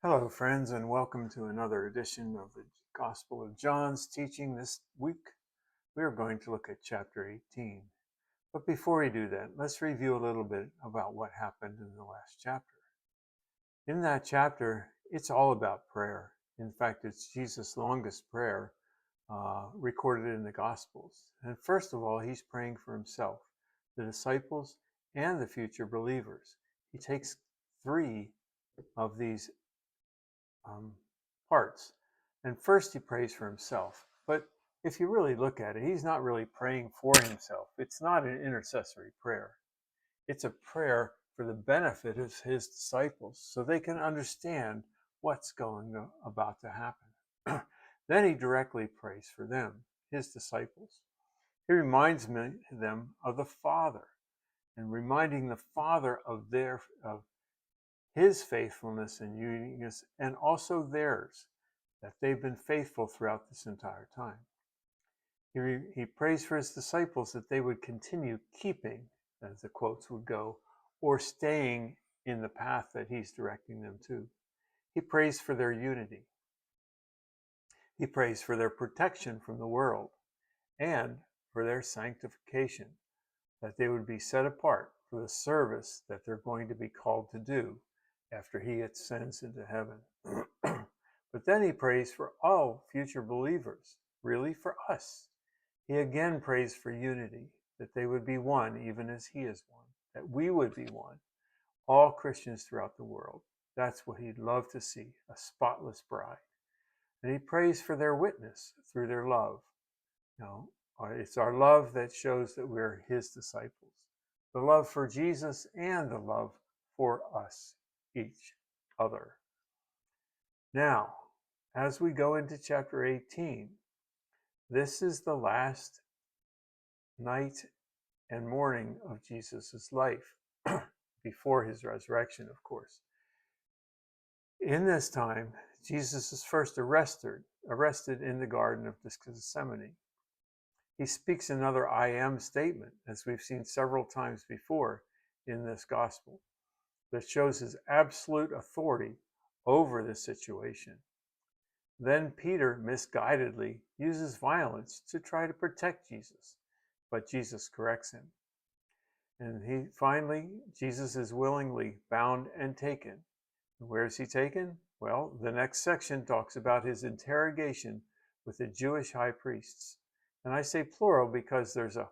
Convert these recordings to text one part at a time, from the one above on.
Hello, friends, and welcome to another edition of the Gospel of John's teaching. This week, we are going to look at chapter 18. But before we do that, let's review a little bit about what happened in the last chapter. In that chapter, it's all about prayer. In fact, it's Jesus' longest prayer recorded in the Gospels. And first of all, he's praying for himself, the disciples, and the future believers. He takes three of these parts. And first he prays for himself. But if you really look at it, he's not really praying for himself. It's not an intercessory prayer. It's a prayer for the benefit of his disciples so they can understand what's about to happen. Then he directly prays for them, his disciples. He reminds them of the Father and reminding the Father of his faithfulness and uniqueness, and also theirs, that they've been faithful throughout this entire time. He prays for his disciples that they would continue keeping, as the quotes would go, or staying in the path that he's directing them to. He prays for their unity. He prays for their protection from the world and for their sanctification, that they would be set apart for the service that they're going to be called to do after he ascends into heaven. But then he prays for all future believers, really for us. He again prays for unity, that they would be one even as he is one, that we would be one, all Christians throughout the world. That's what he'd love to see, a spotless bride. And he prays for their witness through their love. It's our love that shows that we're his disciples. The love for Jesus and the love for us, each other. Now, as we go into chapter 18, this is the last night and morning of Jesus' life, before his resurrection, of course. In this time, Jesus is first arrested in the Garden of Gethsemane. He speaks another I am statement, as we've seen several times before in this gospel, that shows his absolute authority over the situation. Then Peter misguidedly uses violence to try to protect Jesus, but Jesus corrects him. And finally, Jesus is willingly bound and taken. And where is he taken? Well, the next section talks about his interrogation with the Jewish high priests. And I say plural because there's a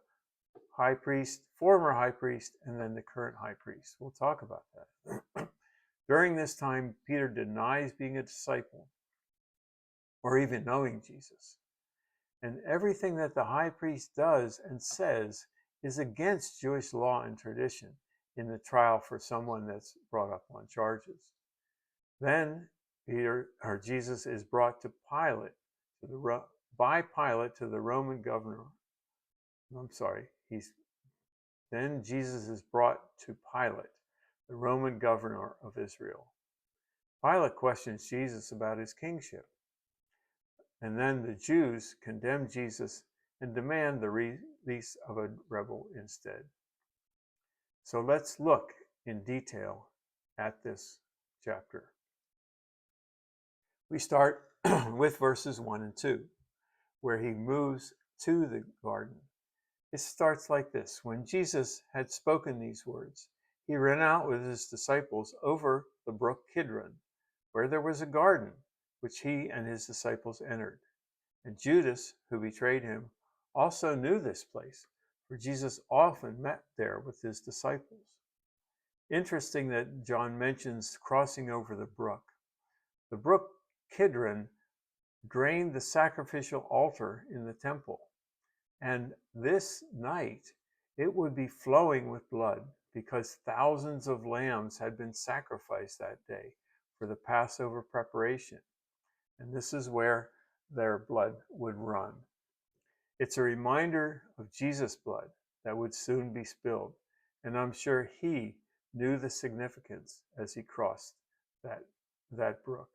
high priest, former high priest, and then the current high priest. We'll talk about that. During this time, Peter denies being a disciple or even knowing Jesus. And everything that the high priest does and says is against Jewish law and tradition in the trial for someone that's brought up on charges. Then Jesus is brought to Pilate, by Pilate to the Roman governor. Then Jesus is brought to Pilate, the Roman governor of Israel. Pilate questions Jesus about his kingship. And then the Jews condemn Jesus and demand the release of a rebel instead. So let's look in detail at this chapter. We start with verses 1 and 2, where he moves to the garden. It starts like this. When Jesus had spoken these words, he ran out with his disciples over the brook Kidron, where there was a garden, which he and his disciples entered. And Judas, who betrayed him, also knew this place, for Jesus often met there with his disciples. Interesting that John mentions crossing over the brook. The brook Kidron drained the sacrificial altar in the temple. And this night, it would be flowing with blood because thousands of lambs had been sacrificed that day for the Passover preparation. And this is where their blood would run. It's a reminder of Jesus' blood that would soon be spilled. And I'm sure he knew the significance as he crossed that brook.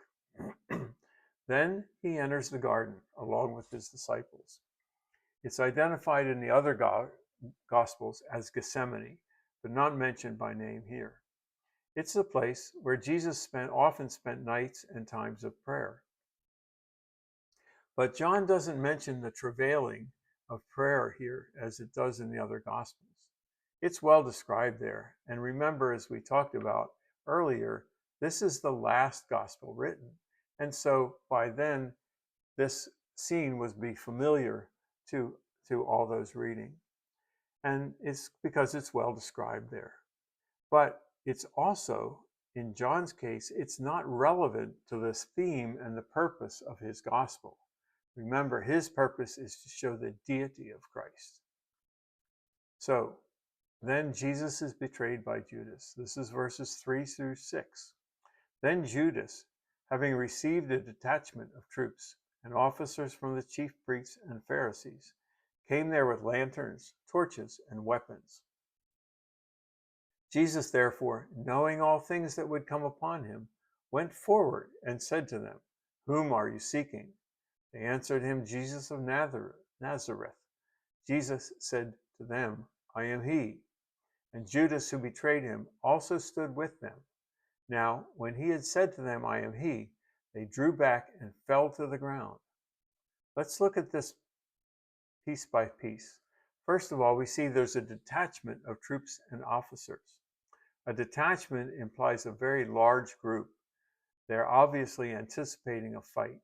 Then he enters the garden along with his disciples. It's identified in the other Gospels as Gethsemane, but not mentioned by name here. It's the place where Jesus often spent nights and times of prayer. But John doesn't mention the travailing of prayer here as it does in the other Gospels. It's well described there. And remember, as we talked about earlier, this is the last Gospel written. And so by then, this scene would be familiar to all those reading. And it's because it's well described there. But it's also, in John's case, it's not relevant to this theme and the purpose of his gospel. Remember, his purpose is to show the deity of Christ. So then Jesus is betrayed by Judas. This is verses 3 through 6. Then Judas, having received a detachment of troops and officers from the chief priests and Pharisees, came there with lanterns, torches, and weapons. Jesus, therefore, knowing all things that would come upon him, went forward and said to them, "Whom are you seeking?" They answered him, "Jesus of Nazareth." Jesus said to them, "I am he." And Judas, who betrayed him, also stood with them. Now, when he had said to them, "I am he," they drew back and fell to the ground. Let's look at this piece by piece. First of all, we see there's a detachment of troops and officers. A detachment implies a very large group. They're obviously anticipating a fight.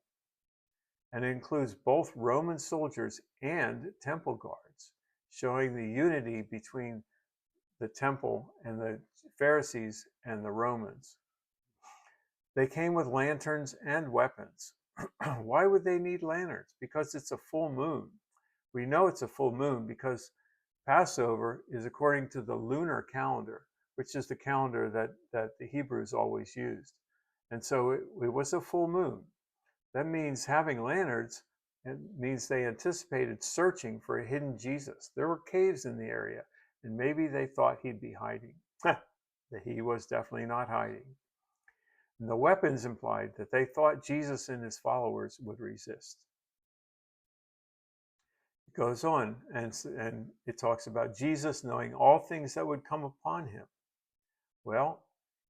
And it includes both Roman soldiers and temple guards, showing the unity between the temple and the Pharisees and the Romans. They came with lanterns and weapons. Why would they need lanterns? Because it's a full moon. We know it's a full moon because Passover is according to the lunar calendar, which is the calendar that the Hebrews always used. And so it was a full moon. That means having lanterns, it means they anticipated searching for a hidden Jesus. There were caves in the area, and maybe they thought he'd be hiding. He was definitely not hiding. And the weapons implied that they thought Jesus and his followers would resist. It goes on, and it talks about Jesus knowing all things that would come upon him. Well,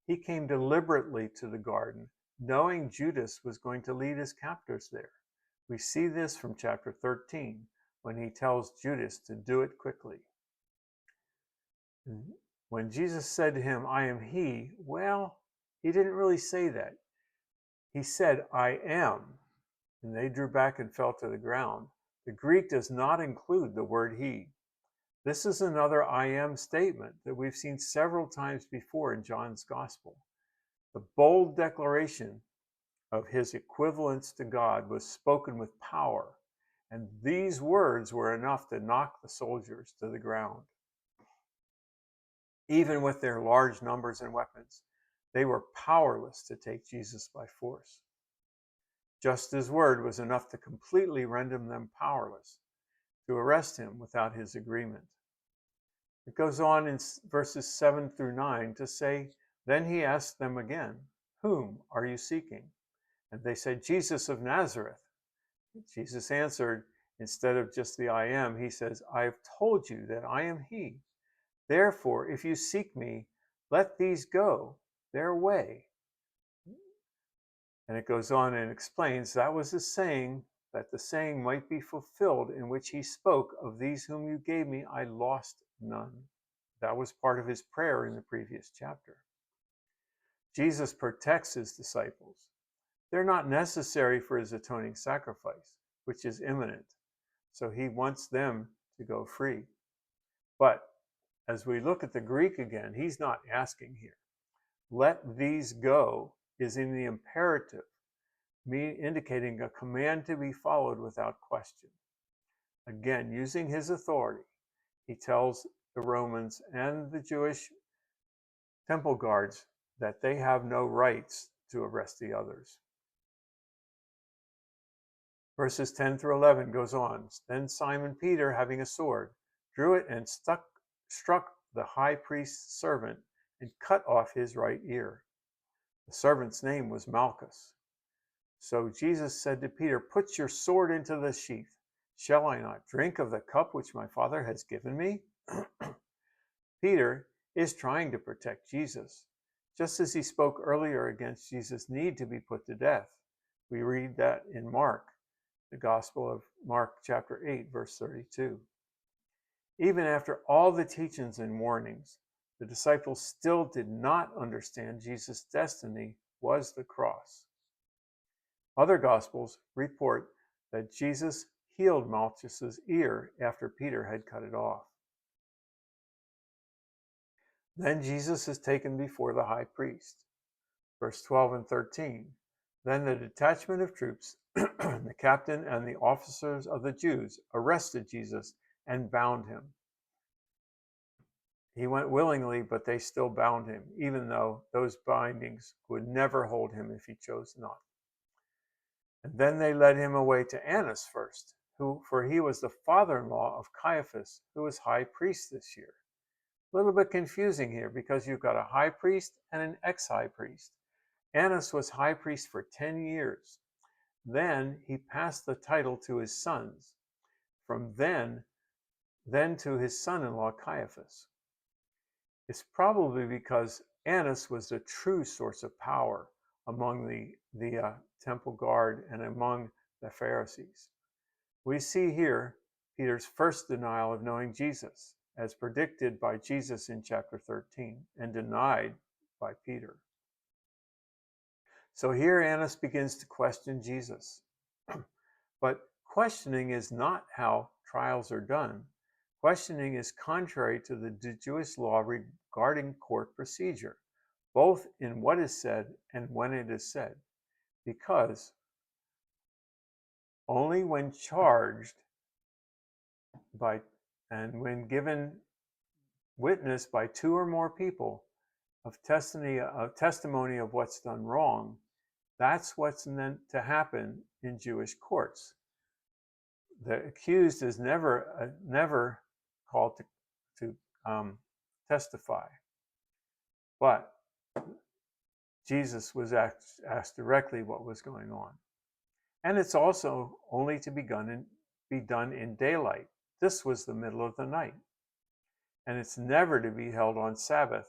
he came deliberately to the garden, knowing Judas was going to lead his captors there. We see this from chapter 13, when he tells Judas to do it quickly. When Jesus said to him, "I am he," well, he didn't really say that. He said, "I am," and they drew back and fell to the ground. The Greek does not include the word he. This is another "I am" statement that we've seen several times before in John's gospel. The bold declaration of his equivalence to God was spoken with power, and these words were enough to knock the soldiers to the ground. Even with their large numbers and weapons, they were powerless to take Jesus by force. Just his word was enough to completely render them powerless to arrest him without his agreement. It goes on in verses 7 through 9 to say, "Then he asked them again, 'Whom are you seeking?' And they said, 'Jesus of Nazareth.' Jesus answered, instead of just the 'I am,' he says, 'I have told you that I am he. Therefore, if you seek me, let these go their way.'" And it goes on and explains that was the saying, that the saying might be fulfilled in which he spoke, "Of these whom you gave me, I lost none." That was part of his prayer in the previous chapter. Jesus protects his disciples. They're not necessary for his atoning sacrifice, which is imminent. So he wants them to go free. But as we look at the Greek again, he's not asking here. "Let these go" is in the imperative, indicating a command to be followed without question. Again, using his authority, he tells the Romans and the Jewish temple guards that they have no rights to arrest the others. Verses 10 through 11 goes on. "Then Simon Peter, having a sword, drew it and struck the high priest's servant and cut off his right ear. The servant's name was Malchus. So Jesus said to Peter, 'Put your sword into the sheath. Shall I not drink of the cup which my Father has given me?'" Peter is trying to protect Jesus. just as he spoke earlier against Jesus' need to be put to death. We read that in Mark, the Gospel of Mark chapter 8, verse 32. Even after all the teachings and warnings, the disciples still did not understand Jesus' destiny was the cross. Other Gospels report that Jesus healed Malchus's ear after Peter had cut it off. Then Jesus is taken before the high priest. Verse 12 and 13. Then the detachment of troops, the captain and the officers of the Jews, arrested Jesus and bound him. He went willingly, but they still bound him, even though those bindings would never hold him if he chose not. And then they led him away to Annas first, for he was the father-in-law of Caiaphas, who was high priest this year. A little bit confusing here because you've got a high priest and an ex-high priest. Annas was high priest for 10 years. Then he passed the title to his sons. From then to his son-in-law Caiaphas. It's probably because Annas was the true source of power among the temple guard and among the Pharisees. We see here Peter's first denial of knowing Jesus, as predicted by Jesus in chapter 13 and denied by Peter. So here Annas begins to question Jesus. But questioning is not how trials are done. Questioning is contrary to the Jewish law regarding court procedure, both in what is said and when it is said, because only when charged by and when given witness by two or more people of testimony of what's done wrong, that's what's meant to happen in Jewish courts. The accused is never called to testify. But Jesus was asked directly what was going on. And it's also only to be done in daylight. This was the middle of the night. And it's never to be held on Sabbath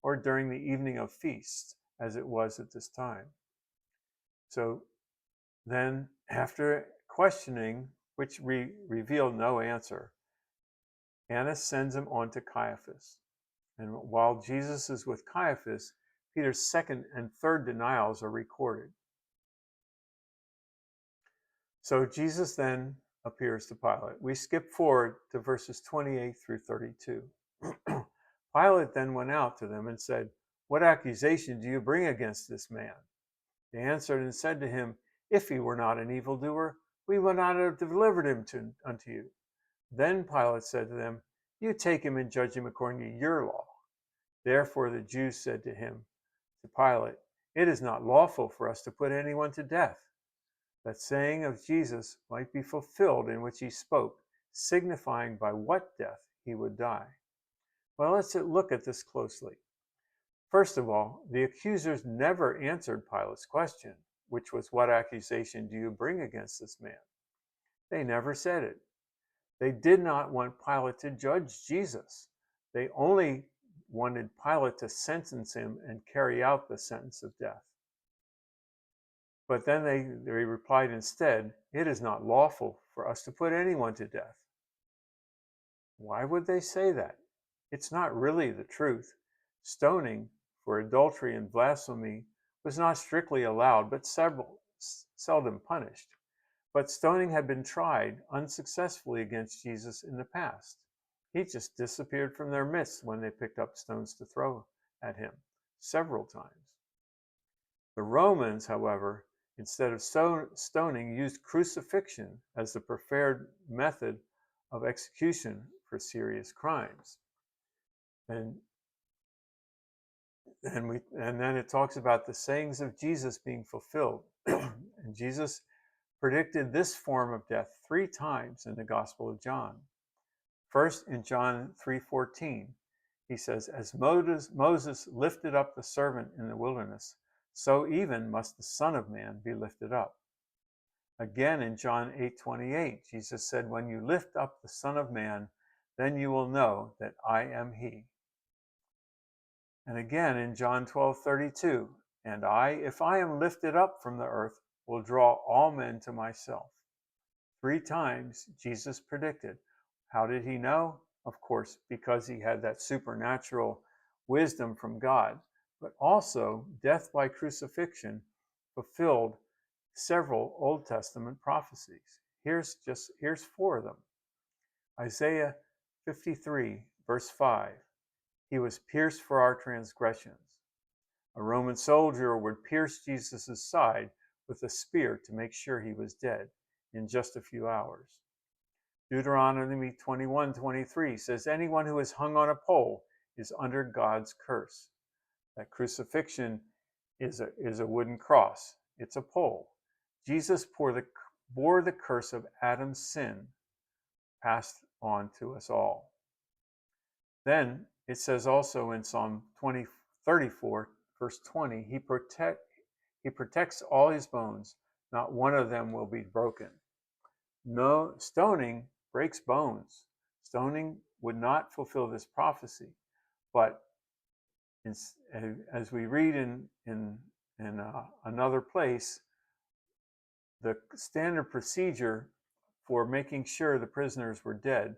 or during the evening of feasts, as it was at this time. So then, after questioning, which revealed no answer, Annas sends him on to Caiaphas. And while Jesus is with Caiaphas, Peter's second and third denials are recorded. So Jesus then appears to Pilate. We skip forward to verses 28 through 32. Pilate then went out to them and said, "What accusation do you bring against this man?" They answered and said to him, "If he were not an evildoer, we would not have delivered him unto you." Then Pilate said to them, "You take him and judge him according to your law." Therefore the Jews said to Pilate, "It is not lawful for us to put anyone to death." That saying of Jesus might be fulfilled in which he spoke, signifying by what death he would die. Well, let's look at this closely. First of all, the accusers never answered Pilate's question, which was, "What accusation do you bring against this man?" They never said it. They did not want Pilate to judge Jesus. They only wanted Pilate to sentence him and carry out the sentence of death. But then they replied instead, "It is not lawful for us to put anyone to death." Why would they say that? It's not really the truth. Stoning for adultery and blasphemy was not strictly allowed, but seldom punished. But stoning had been tried unsuccessfully against Jesus in the past. He just disappeared from their midst when they picked up stones to throw at him several times. The Romans, however, instead of stoning, used crucifixion as the preferred method of execution for serious crimes. And then it talks about the sayings of Jesus being fulfilled. And Jesus predicted this form of death 3 times in the Gospel of John. First, in John 3:14, he says, "As Moses lifted up the servant in the wilderness, so even must the Son of Man be lifted up." Again, in John 8:28, Jesus said, "When you lift up the Son of Man, then you will know that I am he." And again in John 12:32, and I, if I am lifted up from the earth, will draw all men to myself. 3 times Jesus predicted. How did he know? Of course, because he had that supernatural wisdom from God, but also death by crucifixion fulfilled several Old Testament prophecies. Here's 4 of them. Isaiah 53, verse 5. He was pierced for our transgressions. A Roman soldier would pierce Jesus' side with a spear to make sure he was dead in just a few hours. Deuteronomy 21:23 says, anyone who is hung on a pole is under God's curse. That crucifixion is a wooden cross. It's a pole. Jesus bore the curse of Adam's sin, passed on to us all. Then it says also in Psalm 34, verse 20, he protects all his bones. Not one of them will be broken. No, stoning breaks bones. Stoning would not fulfill this prophecy. But as we read in another place, the standard procedure for making sure the prisoners were dead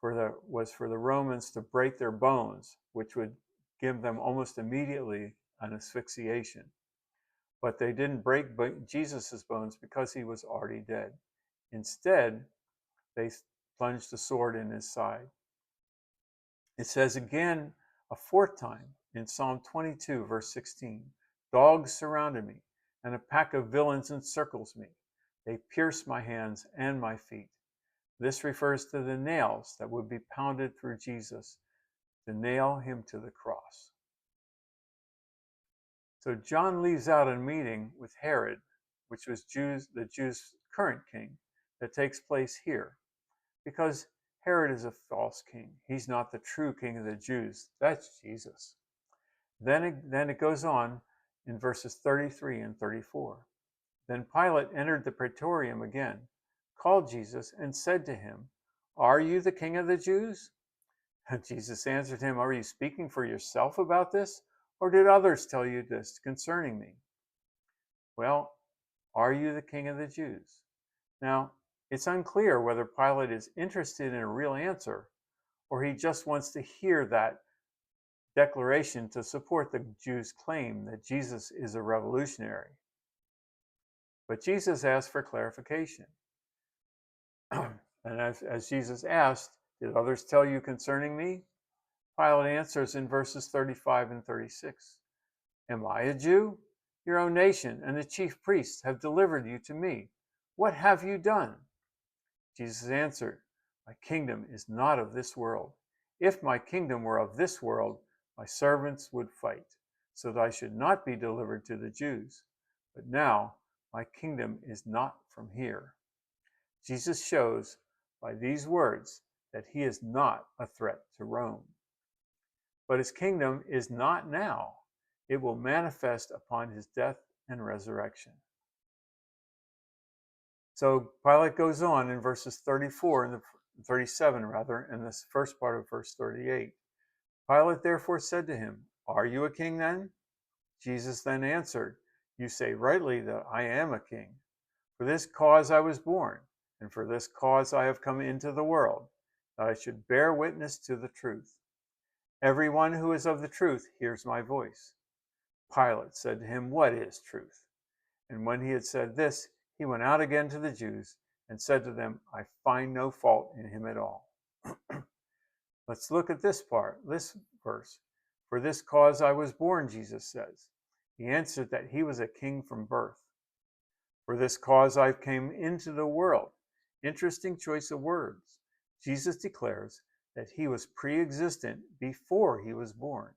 was for the Romans to break their bones, which would give them almost immediately an asphyxiation. But they didn't break Jesus' bones because he was already dead. Instead, they plunged a sword in his side. It says again a 4th time in Psalm 22, verse 16, dogs surrounded me, and a pack of villains encircles me. They pierce my hands and my feet. This refers to the nails that would be pounded through Jesus to nail him to the cross. So John leaves out a meeting with Herod, which was the Jews' current king, that takes place here, because Herod is a false king. He's not the true king of the Jews. That's Jesus. Then it goes on in verses 33 and 34. Then Pilate entered the praetorium again, called Jesus, and said to him, are you the king of the Jews? And Jesus answered him, are you speaking for yourself about this, or did others tell you this concerning me? Well, are you the king of the Jews? Now, it's unclear whether Pilate is interested in a real answer, or he just wants to hear that declaration to support the Jews' claim that Jesus is a revolutionary. But Jesus asked for clarification. And as Jesus asked, did others tell you concerning me? Pilate answers in verses 35 and 36. Am I a Jew? Your own nation and the chief priests have delivered you to me. What have you done? Jesus answered, my kingdom is not of this world. If my kingdom were of this world, my servants would fight, so that I should not be delivered to the Jews. But now my kingdom is not from here. Jesus shows by these words that he is not a threat to Rome. But his kingdom is not now. It will manifest upon his death and resurrection. So Pilate goes on in verses 34 and 37 in this first part of verse 38. Pilate therefore said to him, are you a king then? Jesus then answered, you say rightly that I am a king. For this cause I was born, and for this cause I have come into the world, that I should bear witness to the truth. Everyone who is of the truth hears my voice. Pilate said to him, what is truth? And when he had said this, he went out again to the Jews and said to them, I find no fault in him at all. Let's look at this verse. For this cause I was born, Jesus says. He answered that he was a king from birth. For this cause I came into the world. Interesting choice of words. Jesus declares that he was pre-existent before he was born.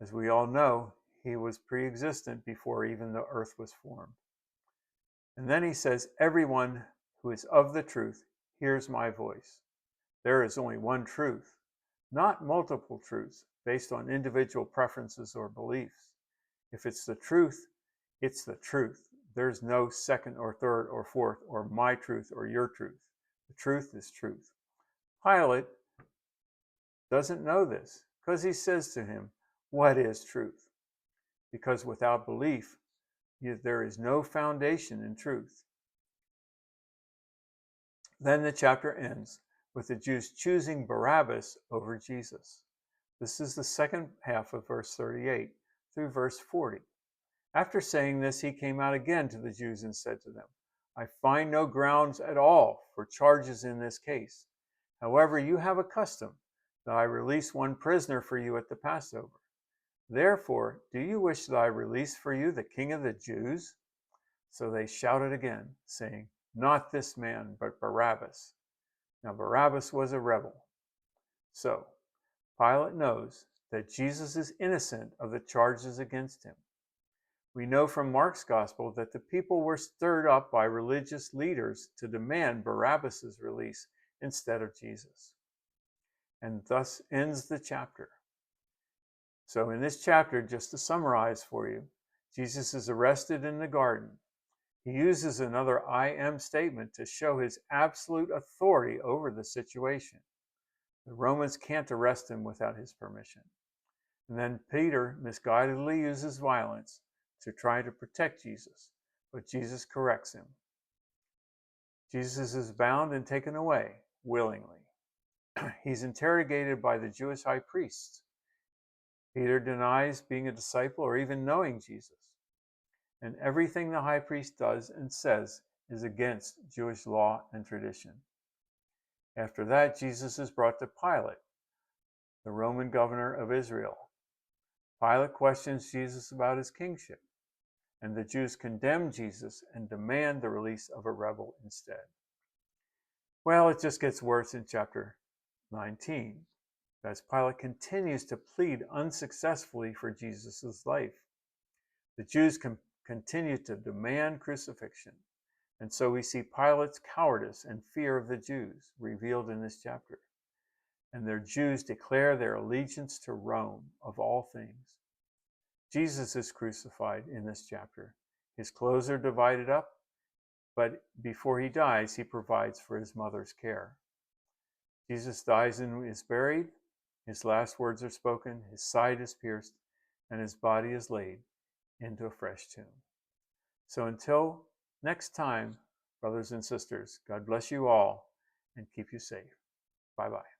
As we all know, he was pre-existent before even the earth was formed. And then he says, everyone who is of the truth hears my voice. There is only one truth, not multiple truths based on individual preferences or beliefs. If it's the truth, it's the truth. There's no second or third or fourth or my truth or your truth. The truth is truth. Pilate doesn't know this because he says to him, What is truth? Because without belief, there is no foundation in truth. Then the chapter ends with the Jews choosing Barabbas over Jesus. This is the second half of verse 38 through verse 40. After saying this, he came out again to the Jews and said to them, I find no grounds at all for charges in this case. However, you have a custom that I release one prisoner for you at the Passover. Therefore, do you wish that I release for you the King of the Jews? So they shouted again, saying, Not this man, but Barabbas. Now Barabbas was a rebel. So Pilate knows that Jesus is innocent of the charges against him. We know from Mark's gospel that the people were stirred up by religious leaders to demand Barabbas' release instead of Jesus. And thus ends the chapter. So in this chapter, just to summarize for you, Jesus is arrested in the garden. He uses another I am statement to show his absolute authority over the situation. The Romans can't arrest him without his permission. And then Peter misguidedly uses violence to try to protect Jesus, but Jesus corrects him. Jesus is bound and taken away willingly. He's interrogated by the Jewish high priests. Peter denies being a disciple or even knowing Jesus. And everything the high priest does and says is against Jewish law and tradition. After that, Jesus is brought to Pilate, the Roman governor of Israel. Pilate questions Jesus about his kingship, and the Jews condemn Jesus and demand the release of a rebel instead. Well, it just gets worse in chapter 19, as Pilate continues to plead unsuccessfully for Jesus' life. The Jews continue to demand crucifixion, and so we see Pilate's cowardice and fear of the Jews revealed in this chapter. And their Jews declare their allegiance to Rome of all things. Jesus is crucified in this chapter. His clothes are divided up, but before he dies, he provides for his mother's care. Jesus dies and is buried. His last words are spoken, his side is pierced, and his body is laid into a fresh tomb. So until next time, brothers and sisters, God bless you all and keep you safe. Bye-bye.